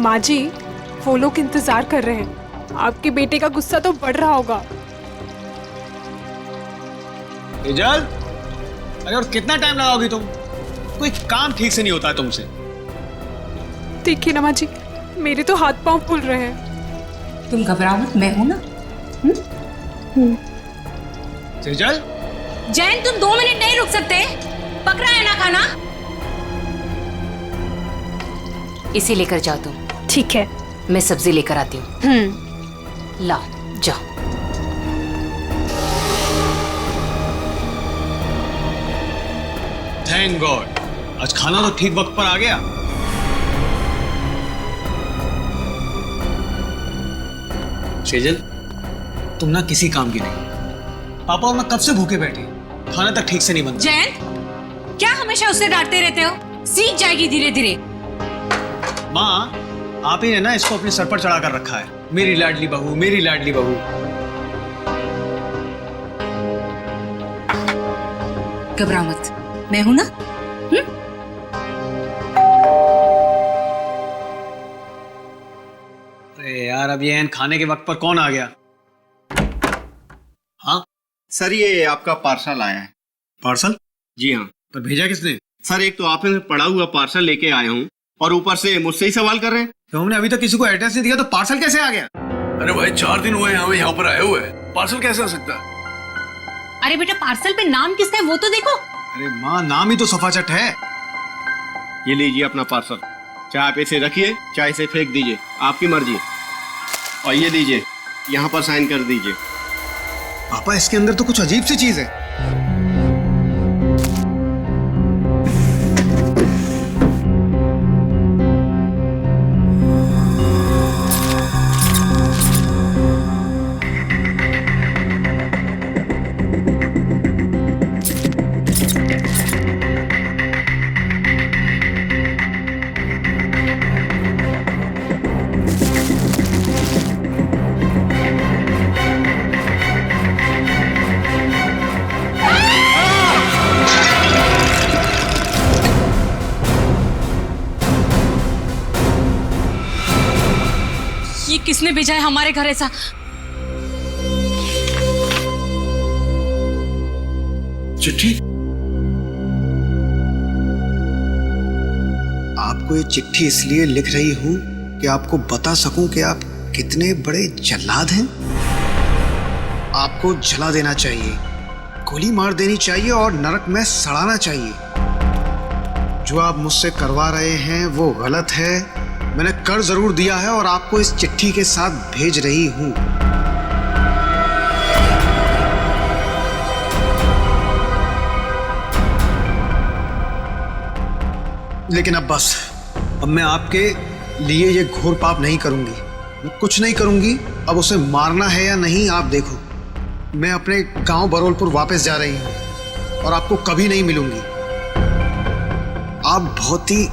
माँ जी, वो लोग इंतजार कर रहे हैं। आपके बेटे का गुस्सा तो बढ़ रहा होगा। तेजल, अरे और कितना टाइम लगाओगी तुम? कोई काम ठीक से नहीं होता है तुमसे। देखिए ना माँ जी, मेरे तो हाथ पांव फूल रहे हैं। तुम घबराओ मत, मैं हूं ना। तेजल, जैन तुम 2 मिनट नहीं रुक सकते? पकड़ा है ना खाना? इसे लेकर जाओ तुम। ठीक है, मैं सब्जी लेकर आती हूँ। लाओ जाओ। थैंक गॉड, आज खाना तो ठीक वक्त पर आ गया। सेजल, तुम ना किसी काम की नहीं। पापा और मैं कब से भूखे बैठे, खाना तक ठीक से नहीं बनता। जैन, क्या हमेशा उससे डांटते रहते हो? सीख जाएगी धीरे धीरे। माँ, आप ही ने ना इसको अपने सर पर चढ़ा कर रखा है। मेरी लाडली बहू, मेरी लाडली बहू। घबराओ मत, मैं हूं ना। अरे यार, अब ये खाने के वक्त पर कौन आ गया? हाँ सर, ये आपका पार्सल आया है। पार्सल? जी हाँ पर भेजा किसने? सर, एक तो आपने पड़ा हुआ पार्सल लेके आया हूँ और ऊपर से मुझसे ही सवाल कर रहे हैं। तो हमने अभी तक किसी को एड्रेस नहीं दिया, तो पार्सल कैसे आ गया? अरे भाई, 4 दिन हुए हमें यहाँ पर आए हुए, पार्सल कैसे आ सकता है? अरे बेटा, पार्सल पे नाम किसका है वो तो देखो। अरे माँ, नाम ही तो सफाचट है। ये लीजिए अपना पार्सल। चाहे आप इसे रखिए, चाहे इसे फेंक दीजिए, आपकी मर्जी। और ये लीजिए, यहाँ पर साइन कर दीजिए। पापा, इसके अंदर तो कुछ अजीब सी चीज है। ये किसने भेजा है हमारे घर ऐसा? चिट्ठी? आपको ये चिट्ठी इसलिए लिख रही हूं कि आपको बता सकूं कि आप कितने बड़े जल्लाद हैं। आपको जला देना चाहिए, गोली मार देनी चाहिए और नरक में सड़ाना चाहिए। जो आप मुझसे करवा रहे हैं वो गलत है। मैंने कर जरूर दिया है और आपको इस चिट्ठी के साथ भेज रही हूं। लेकिन अब बस, अब मैं आपके लिए ये घोर पाप नहीं करूंगी। मैं कुछ नहीं करूंगी। अब उसे मारना है या नहीं आप देखो। मैं अपने गांव बरोलपुर वापस जा रही हूं और आपको कभी नहीं मिलूंगी। आप बहुत ही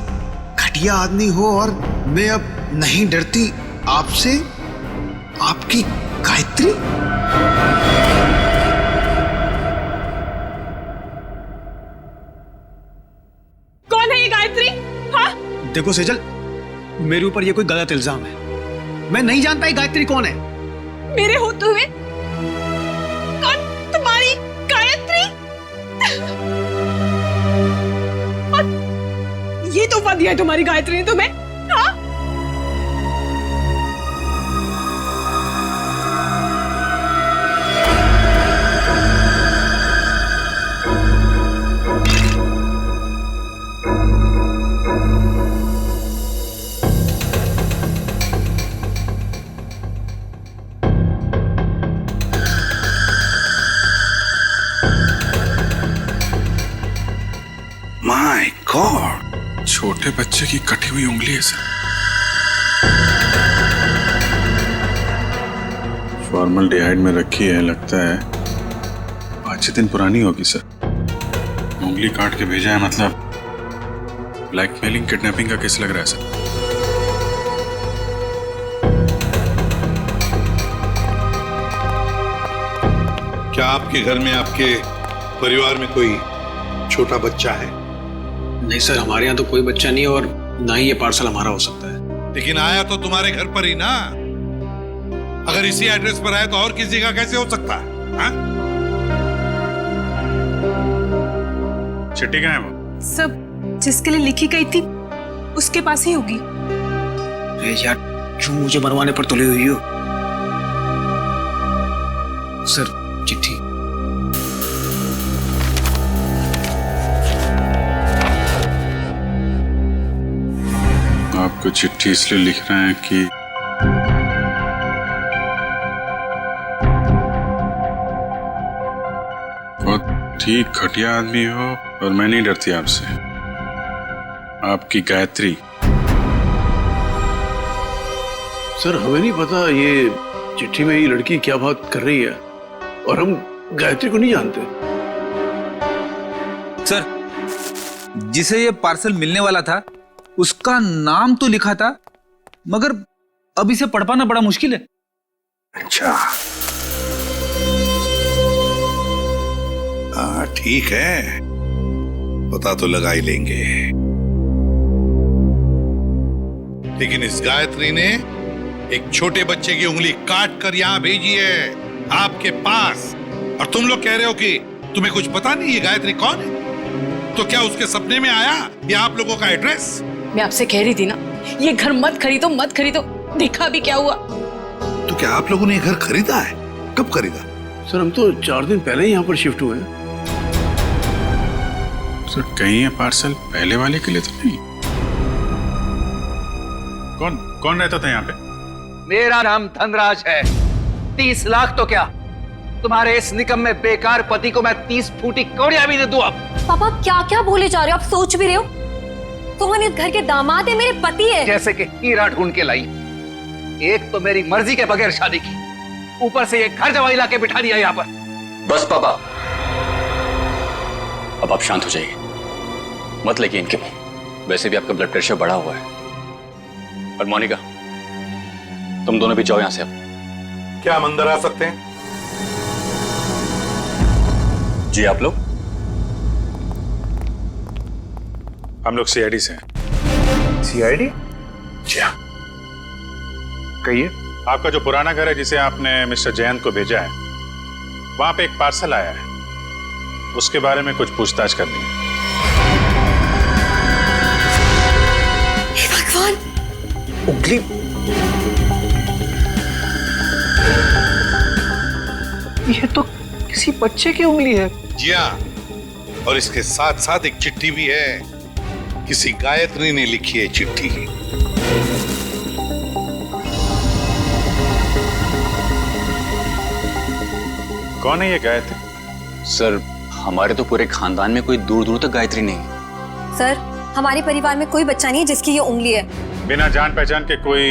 घटिया आदमी हो और मैं अब नहीं डरती आपसे। आपकी गायत्री? कौन है ये गायत्री? हाँ? देखो सेजल, मेरे ऊपर ये कोई गलत इल्जाम है। मैं नहीं जानता ये गायत्री कौन है। मेरे होते हुए कौन तुम्हारी गायत्री? और ये तोहफा दिया है तुम्हारी गायत्री ने तुम्हें? हाँ? माय गॉड, छोटे बच्चे की कटी हुई उंगली है सर। फॉर्मल्डिहाइड में रखी है, लगता है 5-6 दिन पुरानी होगी सर। उंगली काट के भेजा है, मतलब ब्लैकमेलिंग किडनैपिंग का केस लग रहा है सर। क्या आपके घर में, आपके परिवार में कोई छोटा बच्चा है? नहीं सर, हमारे यहाँ तो कोई बच्चा नहीं और ना ही ये पार्सल हमारा हो सकता है। लेकिन आया तो तुम्हारे घर पर ही ना। अगर इसी एड्रेस पर आया तो और किसी का कैसे हो सकता है? हाँ? चिट्ठी कहाँ है वो? सब जिसके लिए लिखी गई थी उसके पास ही होगी। अरे यार, क्यों मुझे मरवाने पर तुले हुई हो? सर, चिट्ठी। आपको चिट्ठी इसलिए लिख रहे हैं कि बहुत ठीक घटिया आदमी हो, और मैं नहीं डरती आपसे। आपकी गायत्री। सर, हमें नहीं पता ये चिट्ठी में ये लड़की क्या बात कर रही है, और हम गायत्री को नहीं जानते। सर, जिसे ये पार्सल मिलने वाला था उसका नाम तो लिखा था, मगर अब इसे पढ़ पाना बड़ा मुश्किल है। अच्छा, हाँ ठीक है, पता तो लगा ही लेंगे। लेकिन इस गायत्री ने एक छोटे बच्चे की उंगली काट कर यहां भेजी है आपके पास, और तुम लोग कह रहे हो कि तुम्हें कुछ पता नहीं ये गायत्री कौन है। तो क्या उसके सपने में आया ये आप लोगों का एड्रेस? मैं आपसे कह रही थी ना, ये घर मत खरीदो मत खरीदो। देखा भी क्या हुआ। तो क्या आप लोगों ने ये घर खरीदा है? कब खरीदा? सर, हम तो 4 दिन पहले ही यहाँ पर शिफ्ट हुए हैं। सर, कहीं ये पार्सल पहले वाले के लिए तो नहीं? कौन रहता था यहाँ पे? मेरा नाम धनराज है। 30 लाख तो क्या, तुम्हारे इस निकम्मे बेकार पति को मैं 30 फूटी कौड़ियां भी दे दूं। अब पापा क्या क्या बोले जा रहे हो? आप सोच भी रहे हो? सोहन इस घर के दामाद है, मेरे पति है। जैसे कि हीरा ढूंढ के लाई। एक तो मेरी मर्जी के बगैर शादी की, ऊपर से ये घर जवाई लाके बिठा दिया यहाँ पर। बस पापा, अब आप शांत हो जाइए, मत लेके इनके मुंह। वैसे भी आपका ब्लड प्रेशर बढ़ा हुआ है। और मोनिका, तुम दोनों भी जाओ यहां से। अब क्या हम अंदर आ सकते हैं? जी, आप लोग? हम लोग सीआईडी से हैं। सीआईडी? जी हाँ। कहिए। आपका जो पुराना घर है जिसे आपने मिस्टर जयंत को भेजा है, वहां पे एक पार्सल आया है, उसके बारे में कुछ पूछताछ करनी है। भगवान, उंगली। ये तो किसी बच्चे की उंगली है। जी हाँ, और इसके साथ साथ एक चिट्ठी भी है। किसी गायत्री ने लिखी है चिट्ठी। कौन है ये गायत्री? सर, हमारे तो पूरे खानदान में कोई दूर दूर तक गायत्री नहीं है। सर, हमारे परिवार में कोई बच्चा नहीं है जिसकी ये उंगली है। बिना जान पहचान के कोई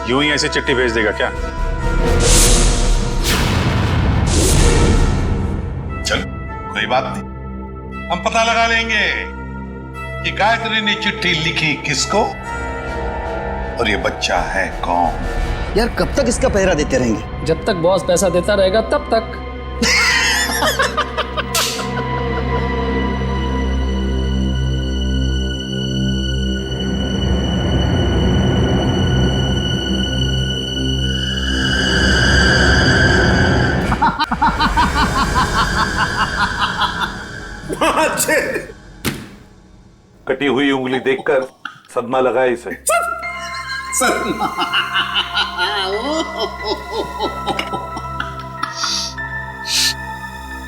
यूं ही ऐसी चिट्ठी भेज देगा क्या? चल, कोई बात नहीं, हम पता लगा लेंगे कि गायत्री ने चिट्ठी लिखी किसको और ये बच्चा है कौन। यार, कब तक इसका पहरा देते रहेंगे? जब तक बॉस पैसा देता रहेगा तब तक। कटी हुई उंगली देखकर सदमा लगा इसे।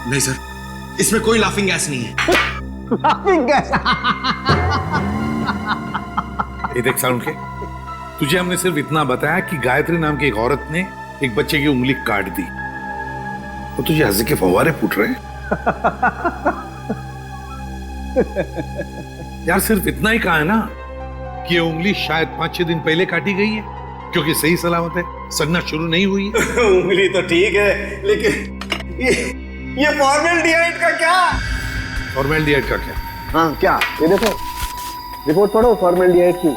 नहीं सर, इसमें कोई लाफिंग गैस नहीं है। Laughing gas? ये देख साउंड के, तुझे हमने सिर्फ इतना बताया कि गायत्री नाम की एक औरत ने एक बच्चे की उंगली काट दी, तो तुझे हंसी के फव्वारे फूट रहे हैं। यार, सिर्फ इतना ही कहा है ना कि ये उंगली शायद 5-6 दिन पहले काटी गई है, क्योंकि सही सलामत है, सड़ना शुरू नहीं हुई है। उंगली तो ठीक है, लेकिन ये फॉर्मेल्डिहाइड का क्या? फॉर्मेल्डिहाइड का क्या? हाँ, क्या? ये देखो, रिपोर्ट पढ़ो फॉर्मेल्डिहाइड की।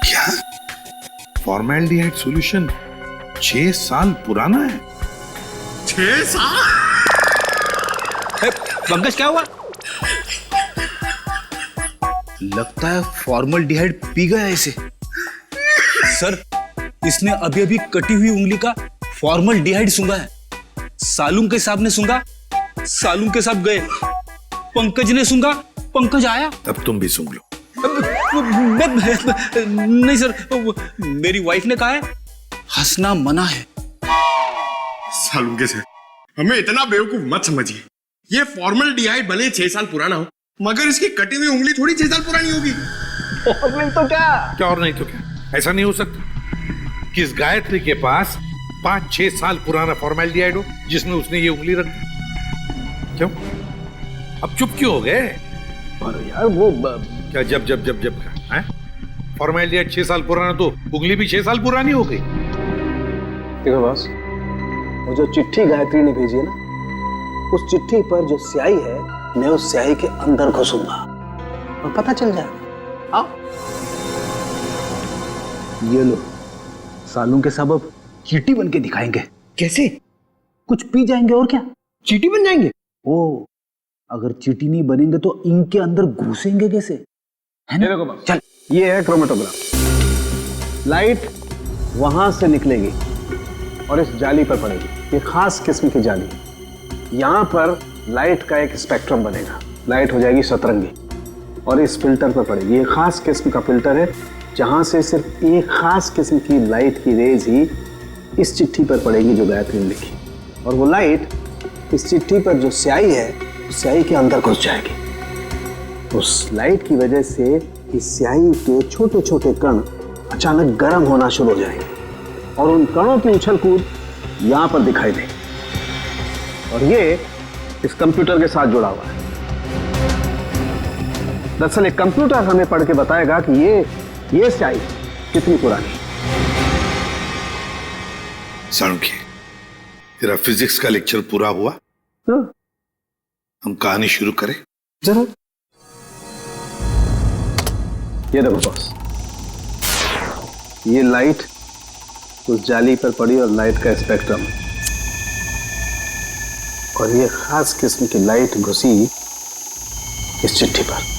क्या? फॉर्मेल्डिहाइड सॉल्यूशन 6 साल पुराना है? 6 साल? पंकज, क्या हुआ? लगता है फॉर्मल्डिहाइड पी गया इसे। सर, इसने अभी अभी कटी हुई उंगली का फॉर्मल्डिहाइड सूंघा है। सालूम के साहब ने सूंघा, सालूम के साहब गए। पंकज ने सूंघा, पंकज आया। अब तुम भी सूंघ लो। नहीं सर, मेरी वाइफ ने कहा है हंसना मना है। सालूम के साथ हमें इतना बेवकूफ मत समझिए। ये फॉर्मल्डिहाइड भले 6 साल पुराना हो, मगर इसकी कटी हुई उंगली थोड़ी 6 साल पुरानी होगी। और नहीं तो क्या और नहीं तो क्या? ऐसा नहीं हो सकता कि इस गायत्री के पास 5-6 साल पुराना फॉर्मल्डिहाइड हो जिसमें उसने ये उंगली रख दी। क्यों? अब चुप क्यों हो गए? अरे यार वो क्या जब का फॉर्मल्डिहाइड 6 साल पुराना तो उंगली भी 6 साल पुरानी हो गई। देखो बॉस, वो जो चिट्ठी गायत्री ने भेजी है ना, उस चिट्ठी पर जो स्याही है, मैं उस स्याही के अंदर घुसूंगा और पता चल जाएगा। आओ, ये लो, सालू के साहब अब चींटी बन के दिखाएंगे। कैसे? कुछ पी जाएंगे और क्या, चींटी बन जाएंगे। ओ, अगर चींटी नहीं बनेंगे तो इनके अंदर घुसेंगे कैसे, है ना? चल, ये है क्रोमेटोग्राफ। लाइट वहां से निकलेगी और इस जाली पर पड़ेगी। ये खास किस्म की जाली है। यहां पर लाइट का एक स्पेक्ट्रम बनेगा। लाइट हो जाएगी सतरंगी और इस फिल्टर पर पड़ेगी। ये खास किस्म का फिल्टर है जहां से सिर्फ एक खास किस्म की लाइट की रेज ही इस चिट्ठी पर पड़ेगी जो गायत्री ने लिखी, और वो लाइट इस चिट्ठी पर जो स्याही है, उस स्याही के अंदर घुस जाएगी। उस लाइट की वजह से इस स्याही के छोटे छोटे कण अचानक गर्म होना शुरू हो जाएंगे और उन कणों की उछल कूद यहां पर दिखाई देगी। और ये इस कंप्यूटर के साथ जुड़ा हुआ है। दरअसल एक कंप्यूटर हमें पढ़ के बताएगा कि ये स्याही कितनी पुरानी। सालुंकी, तेरा फिजिक्स का लेक्चर पूरा हुआ? हम कहानी शुरू करें? जरूर। ये देखो बॉस, ये लाइट उस जाली पर पड़ी और लाइट का स्पेक्ट्रम, और ये खास किस्म की लाइट घुसी इस चिट्ठी पर।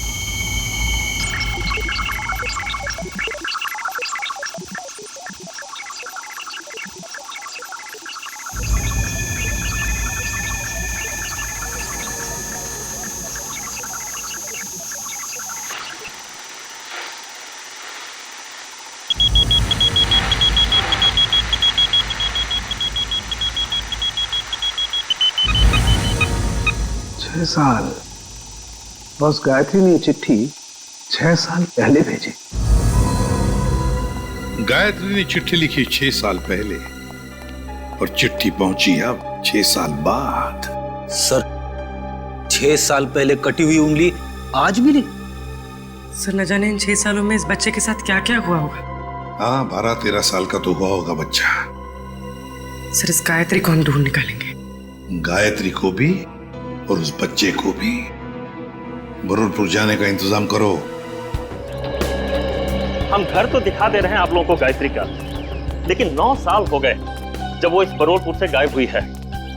साल बस गायत्री ने चिट्ठी 6 साल पहले भेजी। गायत्री ने चिट्ठी लिखी 6 साल पहले और चिट्ठी पहुंची अब 6 साल बाद। सर, 6 साल पहले कटी हुई उंगली आज मिली। सर, न जाने इन 6 सालों में इस बच्चे के साथ क्या क्या हुआ होगा। हाँ, 12-13 साल का तो हुआ होगा बच्चा। सर, इस गायत्री को हम ढूंढ निकालेंगे। गायत्री को भी और उस बच्चे को भी। बरुलपुर जाने का इंतजाम करो। हम घर तो दिखा दे रहे हैं आप लोगों को गायत्री का, लेकिन 9 साल हो गए जब वो इस बरुलपुर से गायब हुई है।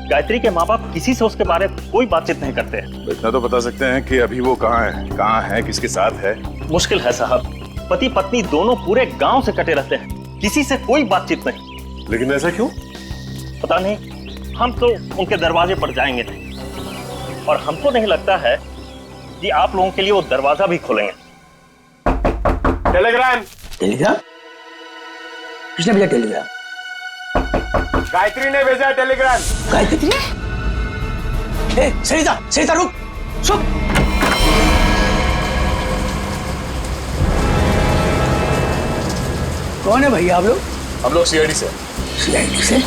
गायत्री के माँ बाप किसी से उसके बारे में कोई बातचीत नहीं करते हैं। इतना तो बता सकते हैं कि अभी वो कहाँ है, किसके साथ है? मुश्किल है साहब, पति पत्नी दोनों पूरे गांव से कटे रहते हैं, किसी से कोई बातचीत नहीं। लेकिन ऐसा क्यों? पता नहीं, हम तो उनके दरवाजे पर जाएंगे नहीं, और हमको नहीं लगता है कि आप लोगों के लिए वो दरवाजा भी खोलेंगे। टेलीग्राम किसने भेजा? टेलीग्राम गायत्री ने भेजा टेलीग्राम। गायत्री? सरिता रुक, सुन। कौन है भैया आप लोग? हम लोग सीआईडी से। सीआईडी से?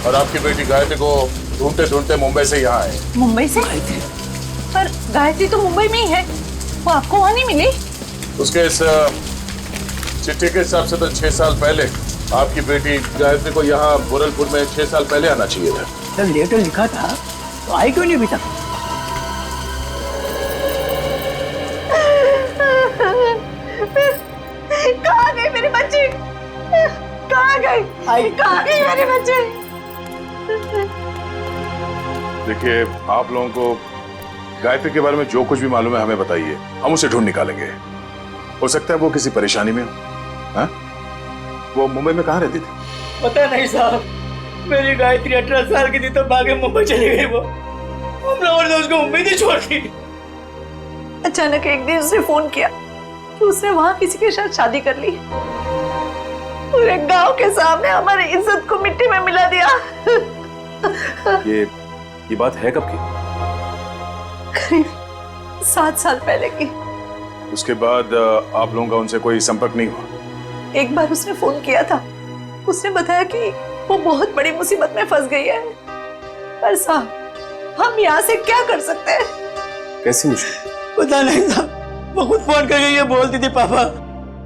और आपकी बेटी गायत्री को ढूंढते ढूंढते मुंबई से यहाँ आए। मुंबई से? पर गायत्री तो मुंबई में ही है, वो आपको वहां नहीं मिली? उसके इस चिट्ठी के हिसाब से तो 6 साल पहले आपकी बेटी गायत्री को यहाँ बुरलपुर में 6 साल पहले आना चाहिए था। जब लेटर लिखा था तो आई क्यों नहीं अभी तक? कहाँ गई मेरी बच्ची? कहाँ गई मेरे बच्चे? देखिए, आप लोगों को गायत्री के बारे में जो कुछ भी मालूम है हमें बताइए, हम उसे ढूंढ निकालेंगे। हो सकता है वो किसी परेशानी में हो। हाँ? वो मुंबई में कहाँ रहती थी? पता नहीं साहब, मेरी गायत्री 18 साल की थी तो भागे मुंबई चली गई वो। हम लोगों ने उसको मुंबई से छोड़ दी। अचानक एक दिन उसने फोन किया कि उसने वहां किसी के साथ शादी कर ली। पूरे गांव के सामने हमारी इज्जत को मिट्टी में मिला दिया। ये बात है कब की? करीब 7 साल पहले की। उसके बाद आप लोगों का उनसे कोई संपर्क नहीं हुआ? एक बार उसने फोन किया था। उसने बताया कि वो बहुत बड़ी मुसीबत में फंस गई है। पर साहब, हम यहाँ से क्या कर सकते हैं? कैसी मुश्किल? पता नहीं साहब, वो खुद फोन करके ये बोलती थी, पापा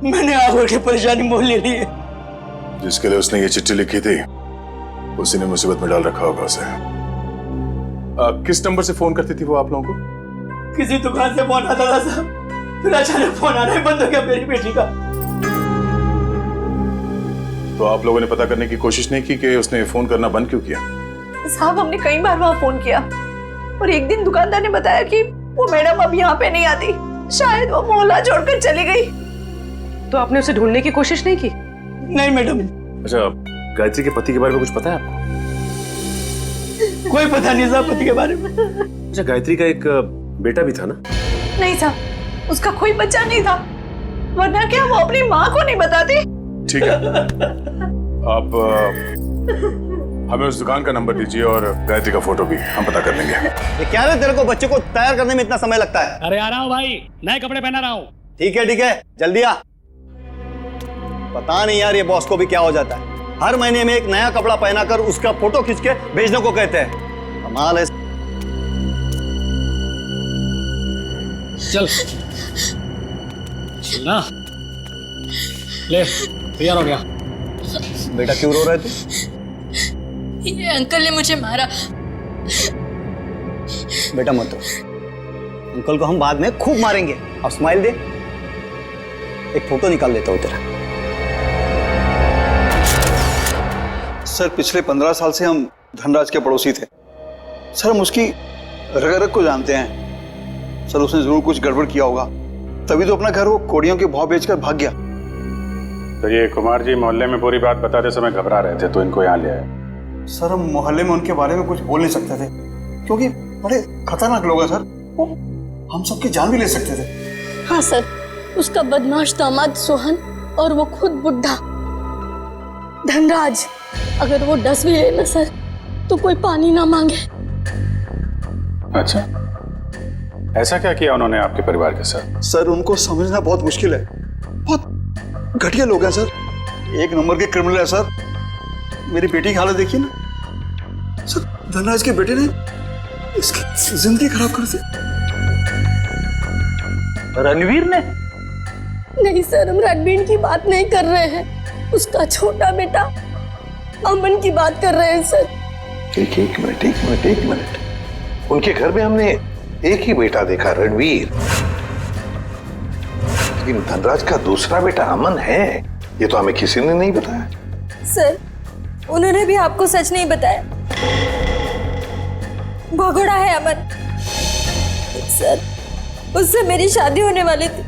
मैंने आगे की परेशानी मोल ले ली है। जिसके लिए उसने ये चिट्ठी लिखी थी उसी ने मुसीबत में डाल रखा होगा उसे। किस नंबर से फोन करती थी वो आप लोगों को? किसी दुकान से फोन आता था साहब, फिर अचानक फोन आना ही बंद हो गया मेरी बेटी का। तो आप लोगों ने पता करने की कोशिश नहीं की कि उसने फोन करना बंद क्यों किया? साहब, हमने कई बार वहां फोन किया और एक दिन दुकानदार ने बताया कि वो मैडम अब यहाँ पे नहीं आती, शायद वो मोहल्ला छोड़कर चली गई। तो आपने उसे ढूंढने की कोशिश नहीं की? नहीं मैडम। अच्छा, गायत्री के पति के बारे में कुछ पता है आपको? कोई पता नहीं साहब पति के बारे में। अच्छा, गायत्री का एक बेटा भी था ना? नहीं साहब, उसका कोई बच्चा नहीं था, वरना क्या वो अपनी माँ को नहीं बताती? ठीक है, आप हमें उस दुकान का नंबर दीजिए और गायत्री का फोटो भी हम पता कर लेंगे। ये क्या है तेरे को बच्चे को तैयार करने में इतना समय लगता है? अरे आ रहा हूँ भाई, नए कपड़े पहना रहा हूँ। ठीक है, जल्दी आ। पता नहीं यार ये बॉस को भी क्या हो जाता है, हर महीने में एक नया कपड़ा पहनाकर उसका फोटो खींच के भेजने को कहते हैं। कमाल है। चल ना, ले तैयार हो गया। बेटा क्यों रो रहे तू? ये अंकल ने मुझे मारा। बेटा मत रो, अंकल को हम बाद में खूब मारेंगे। अब स्माइल दे, एक फोटो निकाल लेता हूं तेरा। सर पिछले 15 साल से हम धनराज के पड़ोसी थे। सर हम उसकी रग रग को जानते हैं। सर उसने जरूर कुछ गड़बड़ किया होगा, तभी तो अपना घर वो कोड़ियों के भाव बेचकर भाग गया। तो ये कुमार जी मोहल्ले में पूरी बात बताते समय घबरा रहे थे तो इनको यहाँ ले आए। सर हम मोहल्ले में उनके बारे में कुछ बोल नहीं सकते थे क्योंकि बड़े खतरनाक लोग हैं सर, वो हम सबकी जान भी ले सकते थे। हाँ सर, उसका बदमाश दामाद सोहन और वो खुद बुढ़ा धनराज, अगर वो डस भी है ना सर तो कोई पानी ना मांगे। अच्छा, ऐसा क्या किया उन्होंने आपके परिवार के साथ? सर उनको समझना बहुत मुश्किल है, बहुत घटिया लोग हैं सर, एक नंबर के क्रिमिनल है सर। मेरी बेटी की हालत देखिए ना सर, धनराज के बेटे ने इसकी जिंदगी खराब कर दी। रणवीर ने? नहीं सर, हम रणवीर की बात नहीं कर रहे हैं, उसका छोटा बेटा अमन की बात कर रहे हैं सर। एक मिनट। उनके घर में हमने एक ही बेटा देखा, रणवीर, लेकिन धनराज का दूसरा बेटा अमन है, ये तो हमें किसी ने नहीं बताया। सर उन्होंने भी आपको सच नहीं बताया, भगोड़ा है अमन। सर उससे मेरी शादी होने वाली थी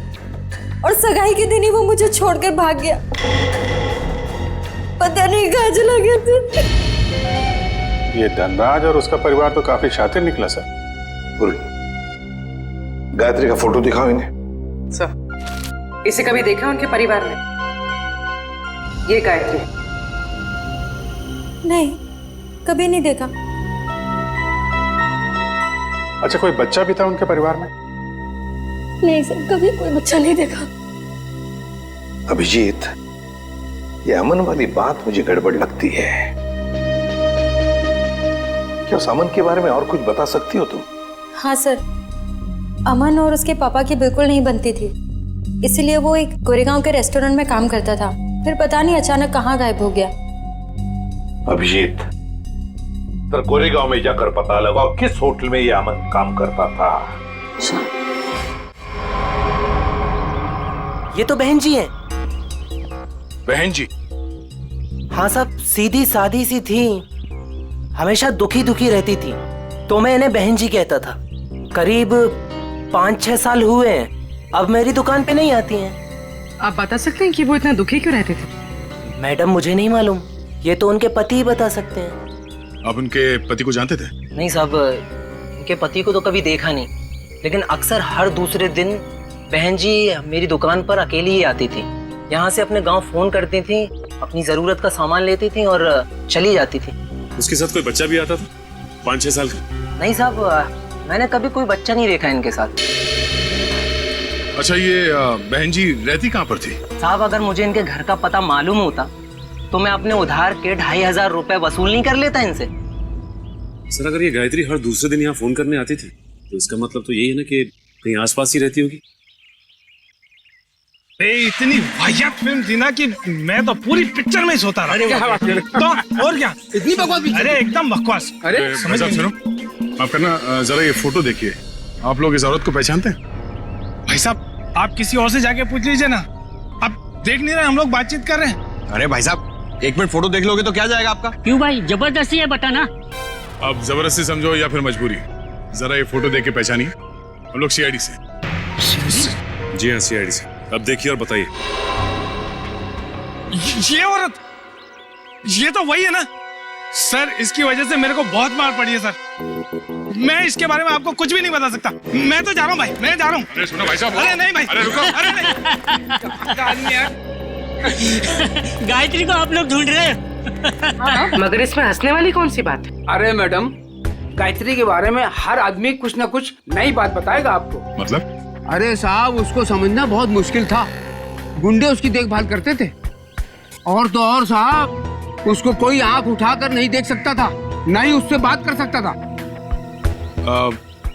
और सगाई के दिन ही वो मुझे छोड़कर भाग गया, पता नहीं कहाँ चला गया था। ये धनराज और उसका परिवार तो काफी शातिर निकला सर। गायत्री का फोटो दिखाओ इन्हें। सर इसे कभी देखा उनके परिवार में? ये गायत्री? नहीं, कभी नहीं देखा। अच्छा, कोई बच्चा भी था उनके परिवार में? नहीं सर, कभी कोई बच्चा नहीं देखा। अभिजीत, ये अमन वाली बात मुझे गड़बड़ लगती है। क्या उस अमन के बारे में और कुछ बता सकती हो तुम? हाँ सर, अमन और उसके पापा की बिल्कुल नहीं बनती थी, इसलिए वो एक गोरेगांव के रेस्टोरेंट में काम करता था, फिर पता नहीं अचानक कहाँ गायब हो गया। अभिजीत, तो गोरेगांव में जाकर पता लगाओ किस होटल में ये अमन काम करता था। ये तो बहन जी हैं। बहन जी? हाँ साहब, सीधी सादी सी थी, हमेशा दुखी दुखी रहती थी, तो मैं इन्हें बहन जी कहता था। करीब 5-6 साल हुए हैं, अब मेरी दुकान पे नहीं आती हैं। आप बता सकते हैं कि वो इतना दुखी क्यों रहते थे? मैडम मुझे नहीं मालूम, ये तो उनके पति ही बता सकते हैं। आप उनके पति को जानते थे? नहीं साहब, उनके पति को तो कभी देखा नहीं, लेकिन अक्सर हर दूसरे दिन बहन जी मेरी दुकान पर अकेली ही आती थी। यहाँ से अपने गांव फोन करती थी, अपनी जरूरत का सामान लेती थी और चली जाती थी। उसके साथ कोई बच्चा भी आता था 5-6 साल का? नहीं साहब, मैंने कभी कोई बच्चा नहीं देखा इनके साथ। अच्छा, ये बहन जी रहती कहाँ पर थी? साहब अगर मुझे इनके घर का पता मालूम होता तो मैं अपने उधार के 2500 रुपए वसूल नहीं कर लेता इनसे। सर अगर ये गायत्री हर दूसरे दिन यहाँ फोन करने आती थी तो इसका मतलब तो यही है ना कि कहीं आसपास ही रहती होगी। इतनी वाहियात फिल्म थी ना कि मैं तो पूरी पिक्चर में ही सोता रहा। क्या बात कर रहे? तो और क्या इतनी बकवास? अरे एकदम बकवास। अरे समझ सुनो, आप करना जरा ये फोटो देखिए। आप लोग इस औरत को पहचानते हैं? भाई साहब आप किसी और से जाके पूछ लीजिए ना, आप देख नहीं रहे हम लोग बातचीत कर रहे हैं। अरे भाई साहब 1 मिनट फोटो देख लोगे तो क्या जाएगा आपका? क्यों भाई, जबरदस्ती है बताना। अब जबरदस्ती समझो या फिर मजबूरी, जरा ये फोटो देख के पहचानिए। हम लोग सीआईडी से। जी हाँ, सीआईडी से। अब देखिए और बताइए। ये औरत, ये तो वही है ना सर। इसकी वजह से मेरे को बहुत मार पड़ी है सर। मैं इसके बारे में आपको कुछ भी नहीं बता सकता। मैं तो जा रहा हूँ भाई, मैं जा रहा हूँ। अरे सुनो भाई साहब। अरे नहीं भाई, अरे रुको। अरे नहीं। गायत्री को आप लोग ढूंढ रहे हैं? मगर इसमें हंसने वाली कौन सी बात है? अरे मैडम, गायत्री के बारे में हर आदमी कुछ न कुछ नई बात बताएगा आपको। मतलब? अरे साहब उसको समझना बहुत मुश्किल था। गुंडे उसकी देखभाल करते थे। और तो और साहब उसको कोई आंख उठाकर नहीं देख सकता था, न ही उससे बात कर सकता था।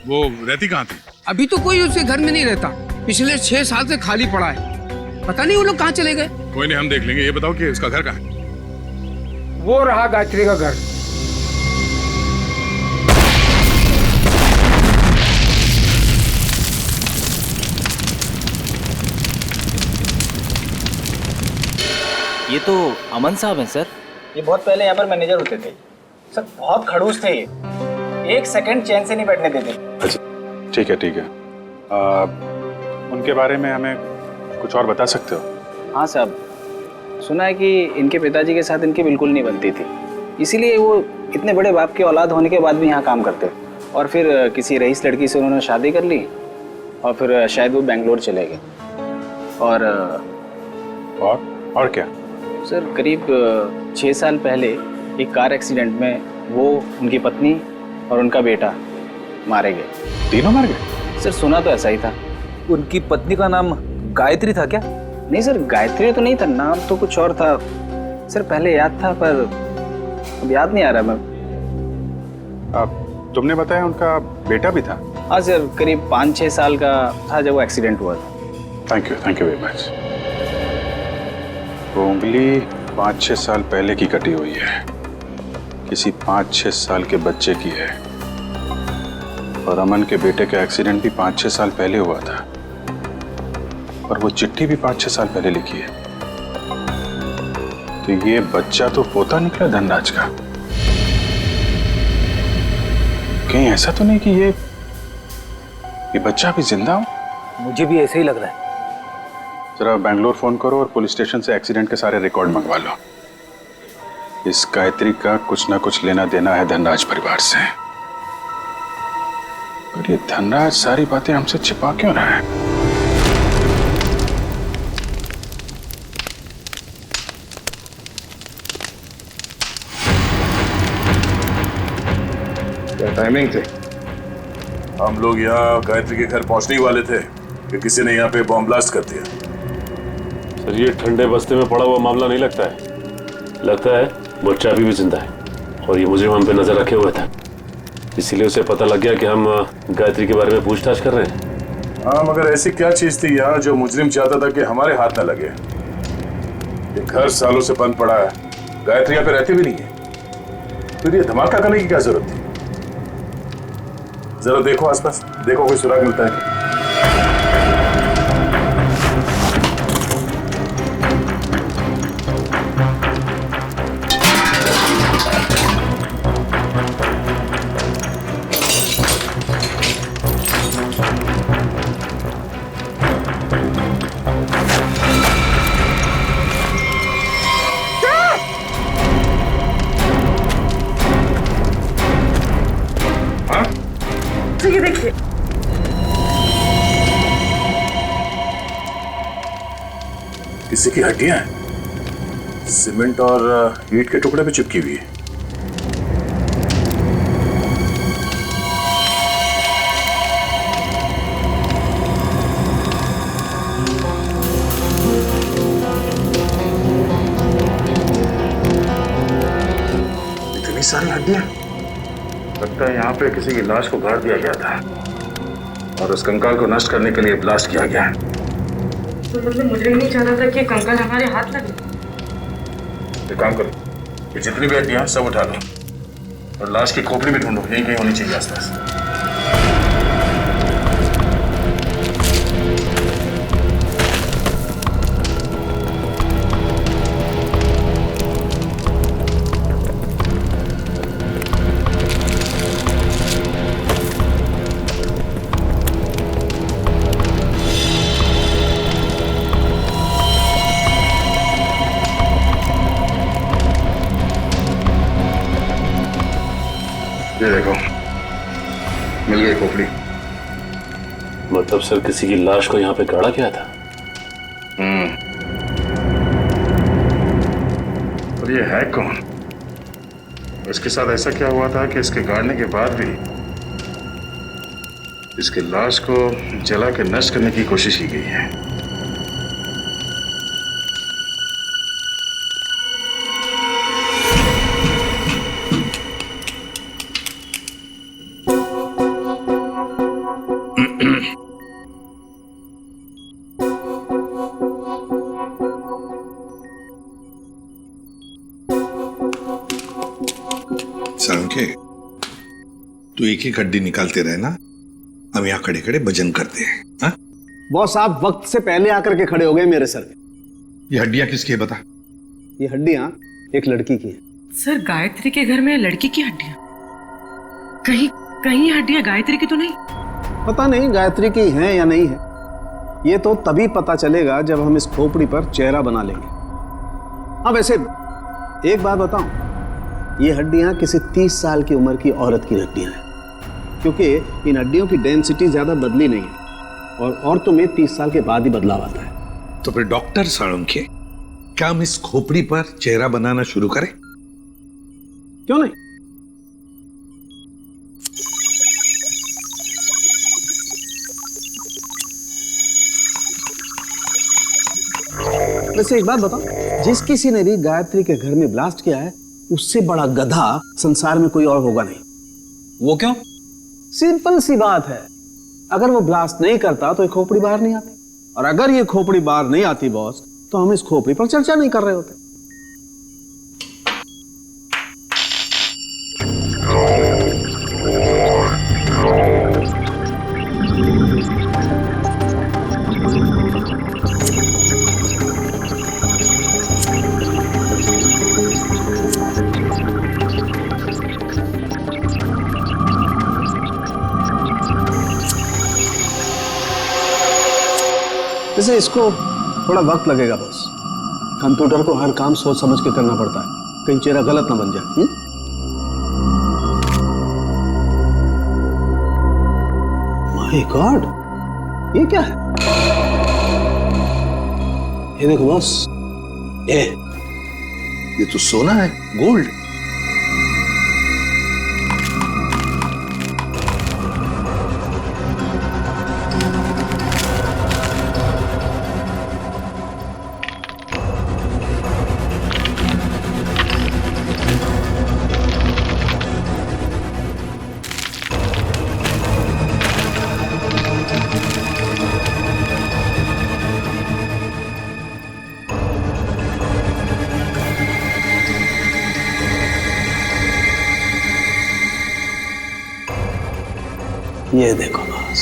वो रहती कहाँ थी? अभी तो कोई उसके घर में नहीं रहता। पिछले 6 साल से खाली पड़ा है। पता नहीं वो लोग कहाँ चले गए। कोई नहीं, हम देख लेंगे। ये बताओ कि उसका घर कहाँ है? वो रहा गायत्री का घर। ये तो अमन साहब हैं सर। ये बहुत पहले यहाँ पर मैनेजर होते थे सर। बहुत खड़ूस थे ये, 1 सेकंड चैन से नहीं बैठने देते। अच्छा ठीक है ठीक है। उनके बारे में हमें कुछ और बता सकते हो? हाँ साहब, सुना है कि इनके पिताजी के साथ इनकी बिल्कुल नहीं बनती थी, इसीलिए वो इतने बड़े बाप की औलाद होने के बाद भी यहाँ काम करते। और फिर किसी रईस लड़की से उन्होंने शादी कर ली और फिर शायद वो बेंगलोर चले गए। और क्या सर, करीब 6 साल पहले एक कार एक्सीडेंट में वो, उनकी पत्नी और उनका बेटा मारे गए। तीनों मार गए? सर सुना तो ऐसा ही था। उनकी पत्नी का नाम गायत्री था क्या? नहीं सर, गायत्री तो नहीं था, नाम तो कुछ और था सर। पहले याद था पर अब याद नहीं आ रहा। मैं तुमने बताया उनका बेटा भी था? हाँ सर, करीब 5-6 साल का था जब वो एक्सीडेंट हुआ था। Thank you very much. वो उंगली 5-6 साल पहले की कटी हुई है, किसी 5-6 साल के बच्चे की है। और अमन के बेटे का एक्सीडेंट भी 5-6 साल पहले हुआ था और वो चिट्ठी भी 5-6 साल पहले लिखी है। तो ये बच्चा तो पोता निकला धनराज का। कहीं ऐसा तो नहीं कि ये बच्चा भी जिंदा हो? मुझे भी ऐसे ही लग रहा है। जरा बैंगलोर फोन करो और पुलिस स्टेशन से एक्सीडेंट के सारे रिकॉर्ड मंगवा लो। इस गायत्री का कुछ ना कुछ लेना देना है धनराज परिवार से। और ये धनराज सारी बातें हमसे छिपा क्यों रहा है? क्या टाइमिंग थे? हम लोग यहाँ गायत्री के घर पहुंचने ही वाले थे कि किसी ने यहाँ पे बॉम्ब ब्लास्ट कर दिया। सर ये ठंडे बस्ते में पड़ा हुआ मामला नहीं लगता है। लगता है बच्चा अभी भी जिंदा है और ये मुजरिम हम पे नजर रखे हुए था, इसीलिए उसे पता लग गया कि हम गायत्री के बारे में पूछताछ कर रहे हैं। हाँ, मगर ऐसी क्या चीज थी यहाँ जो मुजरिम चाहता था कि हमारे हाथ न लगे? ये घर सालों से बंद पड़ा है, गायत्री यहाँ पे रहती भी नहीं है, फिर ये धमाका करने की क्या जरूरत थी? जरा देखो आसपास, देखो कोई सुराग मिलता है। किसी की हड्डियां हैं, सीमेंट और ईंट के टुकड़े पे चिपकी हुई है। इतनी सारी हड्डियां, लगता है यहाँ पे किसी की लाश को गाड़ दिया गया था और उस कंकाल को नष्ट करने के लिए ब्लास्ट किया गया। तो मतलब मुझे नहीं चाहता था कि कंकाल हमारे हाथ लगे। एक काम करो, ये जितनी भी हड्डियां सब उठा लो और लाश की खोपड़ी भी ढूंढो, यहीं कहीं होनी चाहिए आसपास। ये देखो, मिल गई खोपड़ी। मतलब सर किसी की लाश को यहाँ पे गाड़ा गया था? और ये है कौन? इसके साथ ऐसा क्या हुआ था कि इसके गाड़ने के बाद भी इसकी लाश को जला के नष्ट करने की कोशिश की गई है? सालुंखे, तू एक ही हड्डी निकालते रहे ना, हम यहाँ खड़े खड़े भजन करते हैं। हाँ? बॉस, आप वक्त से पहले आकर के खड़े हो गए मेरे सर पे। ये हड्डियां किसकी है बता? ये हड्डियां एक लड़की की हैं। सर गायत्री के घर में लड़की की हड्डियां? कहीं कहीं हड्डियां गायत्री की तो नहीं? पता नहीं गायत्री की हैं या नहीं है। ये तो तभी पता चलेगा जब हम इस खोपड़ी पर चेहरा बना लेंगे। हाँ, वैसे एक बात बताऊं, ये हड्डियां किसी 30 साल की उम्र की औरत की हड्डियां हैं, क्योंकि इन हड्डियों की डेंसिटी ज्यादा बदली नहीं है और औरतों में 30 साल के बाद ही बदलाव आता है। तो फिर डॉक्टर सालुंखे, क्या हम इस खोपड़ी पर चेहरा बनाना शुरू करें? क्यों नहीं? वैसे एक बात बताओ, जिस किसी ने भी गायत्री के घर में ब्लास्ट किया है, उससे बड़ा गधा संसार में कोई और होगा नहीं। वो क्यों? सिंपल सी बात है, अगर वो ब्लास्ट नहीं करता तो ये खोपड़ी बाहर नहीं आती, और अगर ये खोपड़ी बाहर नहीं आती बॉस, तो हम इस खोपड़ी पर चर्चा नहीं कर रहे होते। जैसे इसको थोड़ा वक्त लगेगा बॉस। कंप्यूटर को हर काम सोच समझ के करना पड़ता है, कहीं चेहरा गलत ना बन जाए। माय गॉड, ये क्या है? ये देखो बॉस, ये तो सोना है, गोल्ड। ये देखो बॉस,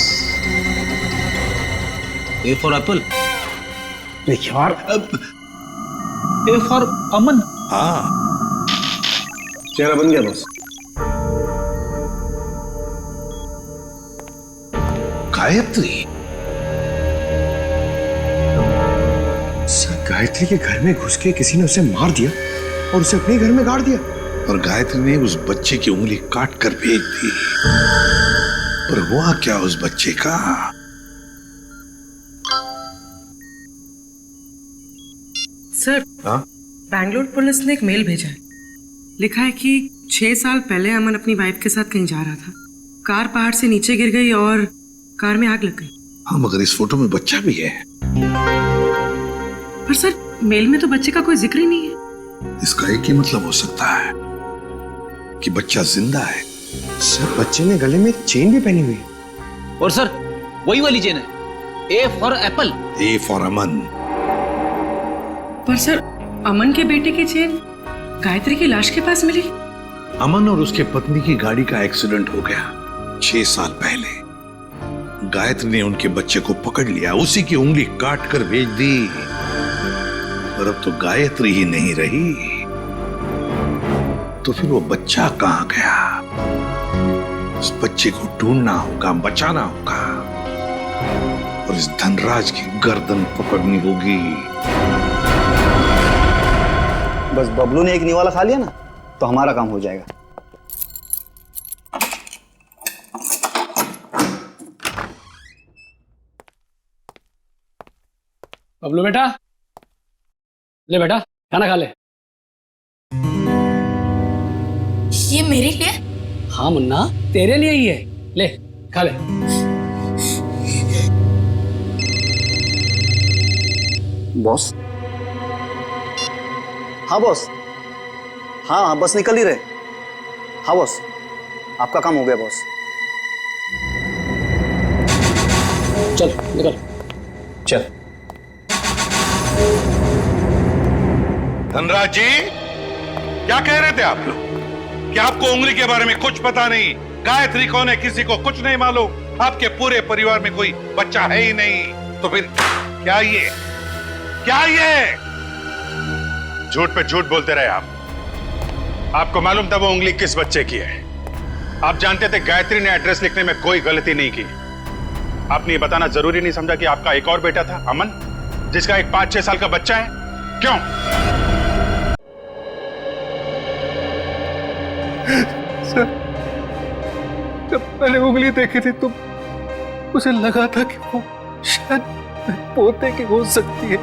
ए फॉर एप्पल। यार, ए फॉर अमन। हाँ, चेहरा बन गया बॉस। गायत्री, सर गायत्री के घर में घुस के किसी ने उसे मार दिया और उसे अपने घर में गाड़ दिया, और गायत्री ने उस बच्चे की उंगली काट कर भेज दी। पर हुआ क्या उस बच्चे का? सर बैंगलोर पुलिस ने एक मेल भेजा है। लिखा है कि 6 साल पहले अमन अपनी वाइफ के साथ कहीं जा रहा था, कार पहाड़ से नीचे गिर गई और कार में आग लग गई। हाँ, मगर इस फोटो में बच्चा भी है। पर सर मेल में तो बच्चे का कोई जिक्र ही नहीं है। इसका एक ही मतलब हो सकता है कि बच्चा जिंदा है। सर बच्चे ने गले में चेन भी पहनी हुई है। और सर वही वाली चेन है, A for apple. A for Aman. पर सर अमन के बेटे की चेन गायत्री की लाश के पास मिली। अमन और उसके पत्नी की गाड़ी का एक्सीडेंट हो गया 6 साल पहले। गायत्री ने उनके बच्चे को पकड़ लिया, उसी की उंगली काट कर भेज दी। पर अब तो गायत्री ही नहीं रही, तो फिर वो बच्चा कहां गया? उस बच्चे को ढूंढना होगा, बचाना होगा और इस धनराज की गर्दन पकड़नी होगी। बस बबलू ने एक निवाला खा लिया ना तो हमारा काम हो जाएगा। बबलू बेटा, ले बेटा खाना खा ले। ये मेरे लिए? हाँ मुन्ना, तेरे लिए ही है, ले खा ले। बॉस? हाँ बॉस। हाँ बस निकल ही रहे। हाँ बॉस, आपका काम हो गया बॉस। चल निकल। चल। धनराज जी, क्या कह रहे थे आप लोग? कि आपको उंगली के बारे में कुछ पता नहीं, गायत्री कौन है किसी को कुछ नहीं मालूम, आपके पूरे परिवार में कोई बच्चा है ही नहीं, तो फिर क्या ये झूठ पे झूठ बोलते रहे आप। आपको मालूम था वो उंगली किस बच्चे की है? आप जानते थे गायत्री ने एड्रेस लिखने में कोई गलती नहीं की। आपने ये बताना जरूरी नहीं समझा कि आपका एक और बेटा था अमन, जिसका एक 5-6 साल का बच्चा है? क्यों? सर, जब मैंने उंगली देखी थी तो मुझे लगा था कि वो शायद पोते की हो सकती है।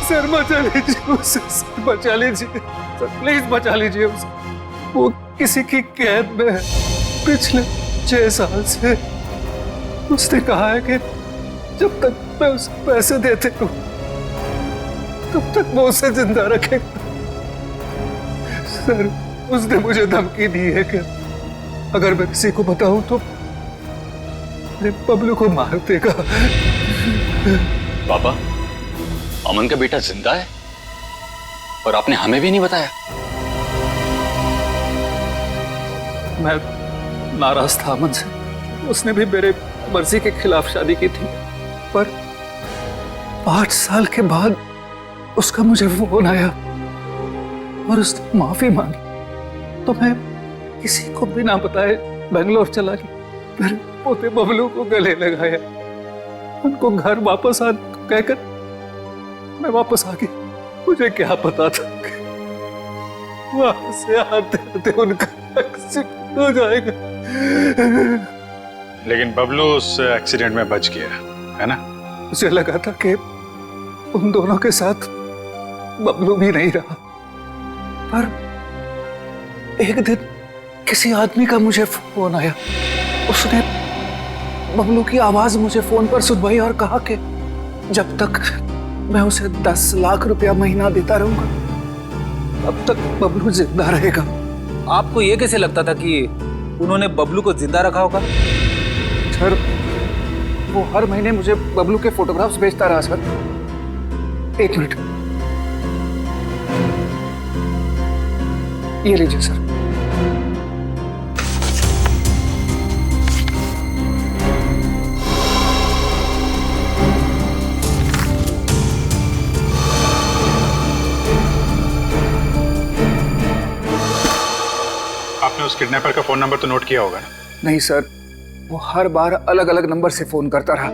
सर बचा लीजिए उसे, सर बचा लीजिए, सर प्लीज बचा लीजिए उसे। वो किसी की कैद में है पिछले 6 साल से। उसने कहा है कि जब तक मैं उसे पैसे देते रहूं तब तक वो उसे जिंदा रखेगा। सर उसने मुझे धमकी दी है कि अगर मैं किसी को बताऊं तो मेरे बबलू को मार देगा। पापा, अमन का बेटा जिंदा है और आपने हमें भी नहीं बताया। मैं नाराज था अमन से। उसने भी मेरे मर्जी के खिलाफ शादी की थी, पर 5 साल के बाद उसका मुझे फोन आया और उसने माफी मांगी, तो मैं किसी को बिना बताए बेंगलोर चला गया। फिर पोते बबलू को गले लगाया, उनको घर वापस आने को कहकर मैं वापस आ गई। मुझे क्या पता था कि वहां से आते आते उनका एक्सीडेंट हो जाएगा। लेकिन बबलू उस एक्सीडेंट में बच गया है ना? मुझे लगा था कि उन दोनों के साथ बबलू भी नहीं रहा, पर एक दिन किसी आदमी का मुझे फोन आया। उसने बबलू की आवाज मुझे फोन पर सुनवाई और कहा कि जब तक मैं उसे 10 लाख रुपया महीना देता रहूंगा तब तक बबलू जिंदा रहेगा। आपको ये कैसे लगता था कि उन्होंने बबलू को जिंदा रखा होगा? सर वो हर महीने मुझे बबलू के फोटोग्राफ्स भेजता रहा सर। 1 मिनट, ये लीजिए सर। आपने उस किडनैपर का फोन नंबर तो नोट किया होगा ना? नहीं सर, वो हर बार अलग अलग नंबर से फोन करता रहा।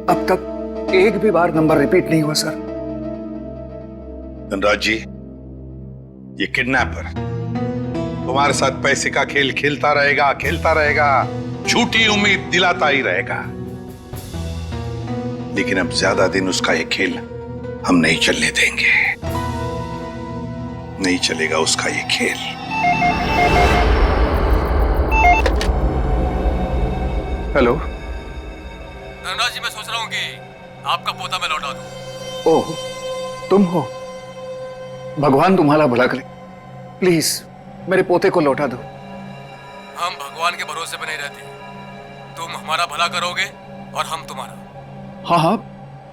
अब तक एक भी बार नंबर रिपीट नहीं हुआ सर। धनराज जी, ये किडनैपर तुम्हारे साथ पैसे का खेल खेलता रहेगा, झूठी उम्मीद दिलाता ही रहेगा। लेकिन अब ज्यादा दिन उसका ये खेल हम नहीं चलने देंगे। नहीं चलेगा उसका ये खेल। हेलो धनराज जी, मैं सोच रहा हूँ कि आपका पोता मैं लौटा दूं। ओह, तुम हो? भगवान तुम्हारा भला करे। प्लीज मेरे पोते को लौटा दो। हम भगवान के भरोसे पे नहीं रहते। तुम हमारा भला करोगे और हम तुम्हारा। हाँ हाँ,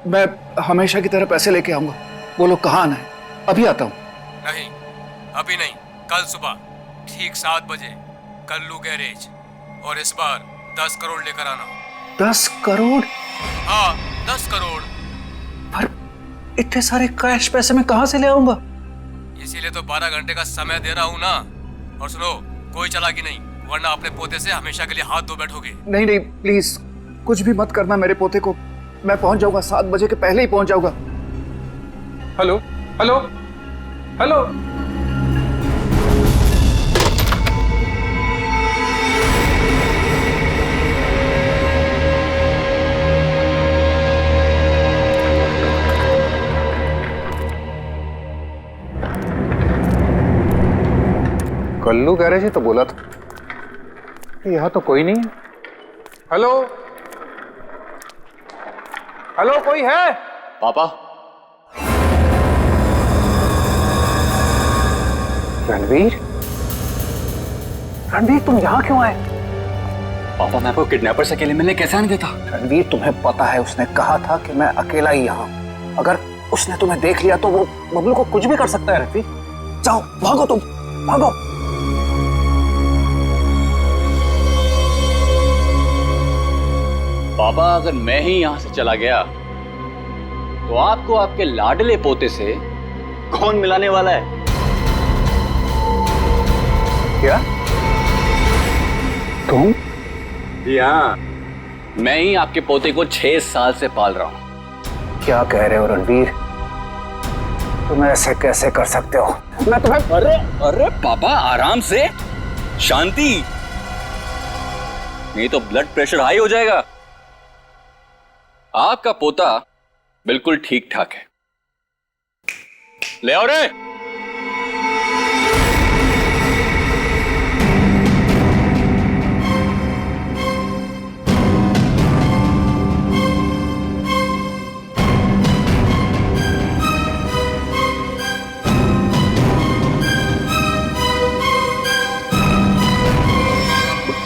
मैं हमेशा की तरह पैसे लेके आऊंगा। बोलो कहाँ आना है? अभी आता हूँ। नहीं, अभी नहीं, कल सुबह ठीक 7 बजे कल्लू गैरेज, और इस बार 10 करोड़ लेकर आना। 10 करोड़? हाँ, 10 करोड़। पर इतने सारे कैश पैसे मैं कहाँ से ले आऊंगा? इसीलिए तो 12 घंटे का समय दे रहा हूँ ना। और सुनो, कोई चालाकी नहीं, वरना अपने पोते से हमेशा के लिए हाथ धो बैठोगे। नहीं नहीं, प्लीज कुछ भी मत करना मेरे पोते को। मैं पहुंच जाऊंगा, 7 बजे के पहले ही पहुंच जाऊंगा। Hello hello hello. Kallu garage ही तो बोला था। यहाँ तो कोई नहीं है। हेलो हेलो, कोई है? पापा। रणवीर, रणवीर तुम यहाँ क्यों आए? पापा, मैं आपको किडनैपर से अकेले मिलने कैसे आने देता? रणवीर, तुम्हें पता है उसने कहा था कि मैं अकेला ही यहाँ। अगर उसने तुम्हें देख लिया तो वो बबलू को कुछ भी कर सकता है। रणवीर जाओ, भागो, तुम भागो। पापा, अगर मैं ही यहां से चला गया तो आपको आपके लाडले पोते से कौन मिलाने वाला है? क्या? तुम? हाँ, मैं ही आपके पोते को 6 साल से पाल रहा हूं। क्या कह रहे हो रणवीर? तुम ऐसे कैसे कर सकते हो? मैं तुम्हें... अरे अरे पापा, आराम से, शांति, नहीं तो ब्लड प्रेशर हाई हो जाएगा। आपका पोता बिल्कुल ठीक ठाक है। ले आओ रे।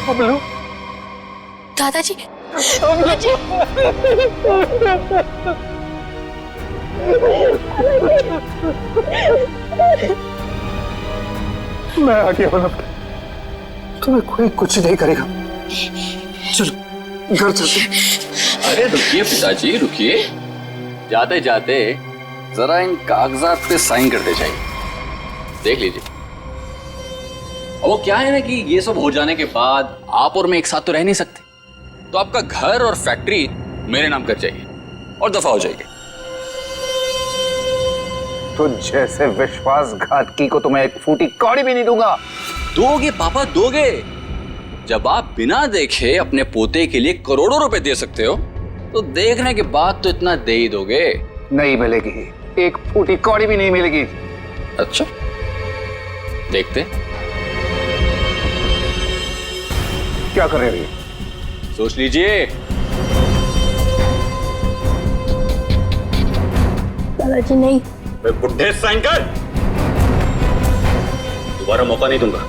बबलू, दादाजी, मैं आ गया हूं। तुम्हें कोई कुछ नहीं करेगा। चलो घर चलते। अरे रुकिए पिताजी, रुकिए। जाते जाते जरा इन कागजात पे साइन करते जाइए, देख लीजिए। वो क्या है ना कि ये सब हो जाने के बाद आप और मैं एक साथ तो रह नहीं सकते, तो आपका घर और फैक्ट्री मेरे नाम कर जाइए और दफा हो जाइए। तो जैसे विश्वासघातकी को तो मैं एक फूटी कौड़ी भी नहीं दूंगा। दोगे पापा, दोगे। जब आप बिना देखे अपने पोते के लिए करोड़ों रुपए दे सकते हो, तो देखने के बाद तो इतना दे ही दोगे। नहीं मिलेगी, एक फूटी कौड़ी भी नहीं मिलेगी। अच्छा, देखते क्या कर रहे हो? सोच लीजिए। दादाजी नहीं। मैं बुढ़े साइन कर, दोबारा मौका नहीं दूंगा।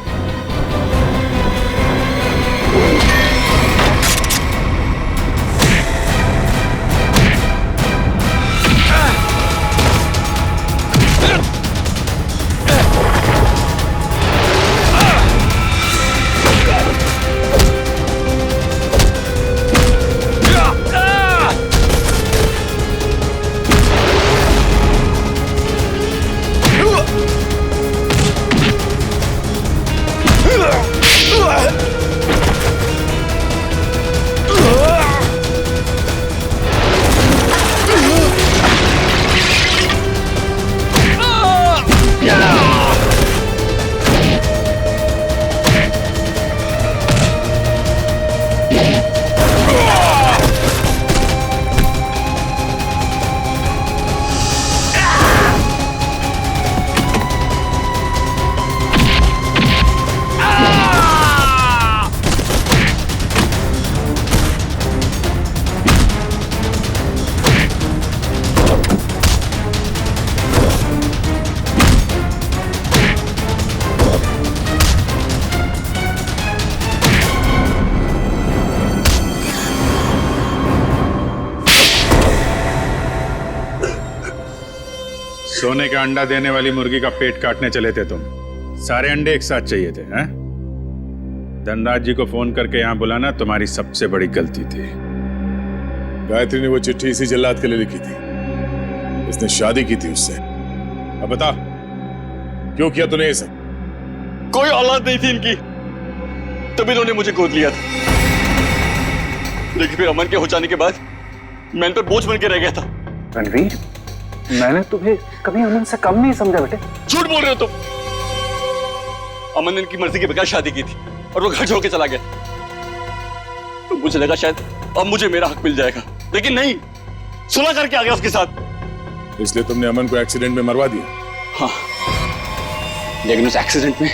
सोने का अंडा देने वाली मुर्गी का पेट काटने चले थे तुम। सारे अंडे एक साथ चाहिए थे, हैं? धनराज जी को फोन करके यहाँ बुलाना तुम्हारी सबसे बड़ी गलती थी। गायत्री ने वो चिट्ठी इसी जल्लाद के लिए लिखी थी। इसने शादी की थी उससे। अब बता, क्यों किया तूने ये सब? कोई औलाद नहीं थी इनकी, तभी इन्होंने मुझे गोद लिया था। लेकिन फिर अमन के हो जाने के बाद मैं इन पर बोझ बन के रह गया था। रणवीर, मैंने तुम्हें कभी अमन से कम नहीं समझा बेटे। झूठ बोल रहे हो तुम। अमन ने इनकी मर्जी के बगैर शादी की थी और वो घर छोड़ के चला गया। तो मुझे लगा शायद अब मुझे मेरा हक मिल जाएगा, लेकिन नहीं, सुलह करके आ गया उसके साथ। इसलिए तुमने अमन को एक्सीडेंट में मरवा दिया? हाँ, लेकिन उस एक्सीडेंट में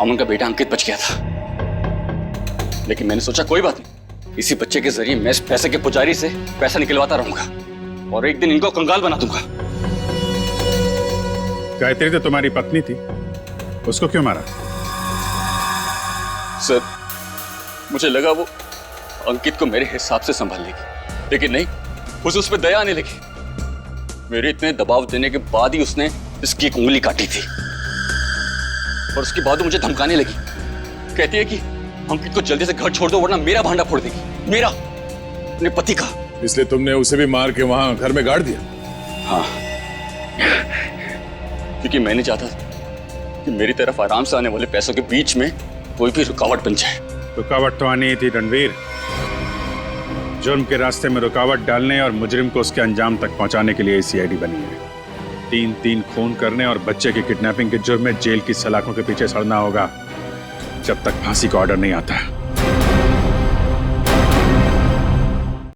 अमन का बेटा अंकित बच गया था। लेकिन मैंने सोचा कोई बात नहीं, इसी बच्चे के जरिए मैं इस पैसे के पुजारी से पैसा निकलवाता रहूंगा और एक दिन इनको कंगाल बना दूंगा। गायत्री तो तुम्हारी पत्नी थी, उसको क्यों मारा? सर, मुझे लगा वो अंकित को मेरे हिसाब से संभाल लेगी, लेकिन नहीं, उसे उस पर दया आने लगी। मेरे इतने दबाव देने के बाद ही उसने इसकी एक उंगली काटी थी और उसके बाद वो मुझे धमकाने लगी। कहती है कि अंकित को जल्दी से घर छोड़ दो वरना मेरा भांडा फोड़ देगी, मेरा, अपने पति का। इसलिए तुमने उसे भी मार के वहां घर में गाड़ दिया? हाँ, क्योंकि मैं नहीं चाहता कि मेरी तरफ आराम से आने वाले पैसों के बीच में कोई भी रुकावट बन जाए। रुकावट तो आनी ही थी रणवीर। जुर्म के रास्ते में रुकावट डालने और मुजरिम को उसके अंजाम तक पहुंचाने के लिए सीआईडी बनी है। 3-3 खून करने और बच्चे की किडनैपिंग के जुर्म में जेल की सलाखों के पीछे सड़ना होगा जब तक फांसी का ऑर्डर नहीं आता।